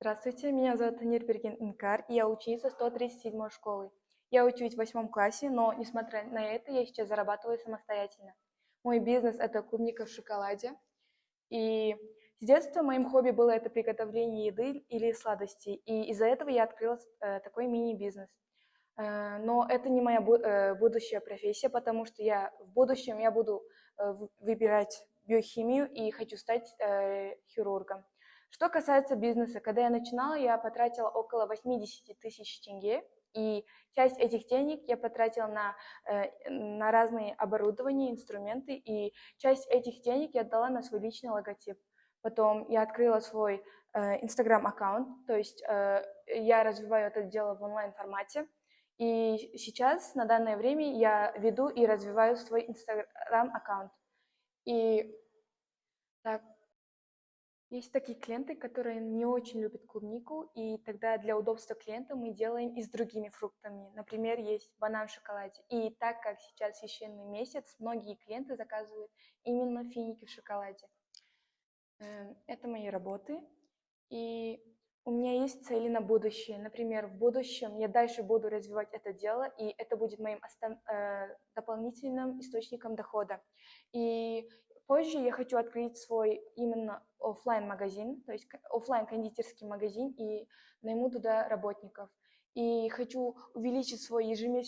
Здравствуйте, меня зовут Танирберген Инкар, и я ученица 137-й школы. Я учусь в 8 классе, но, несмотря на это, я сейчас зарабатываю самостоятельно. Мой бизнес– это клубника в шоколаде, и с детства моим хобби было это приготовление еды или сладостей, и из-за этого я открыла такой мини-бизнес. Но это не моя будущая профессия, потому что в будущем я буду выбирать биохимию и хочу стать хирургом. Что касается бизнеса, когда я начинала, я потратила около 80 тысяч тенге, и часть этих денег я потратила на разные оборудования, инструменты, и часть этих денег я отдала на свой личный логотип. Потом я открыла свой Инстаграм-аккаунт, то есть я развиваю это дело в онлайн-формате. И сейчас, на данное время, я веду и развиваю свой Инстаграм-аккаунт. И так, есть такие клиенты, которые не очень любят клубнику, и тогда для удобства клиента мы делаем и с другими фруктами. Например, есть банан в шоколаде. И так как сейчас священный месяц, многие клиенты заказывают именно финики в шоколаде. Это мои работы. И у меня есть цели на будущее. Например, в будущем я дальше буду развивать это дело, и это будет моим дополнительным источником дохода. И позже я хочу открыть свой именно офлайн магазин, то есть офлайн кондитерский магазин, и найму туда работников. И хочу увеличить свой ежемесячный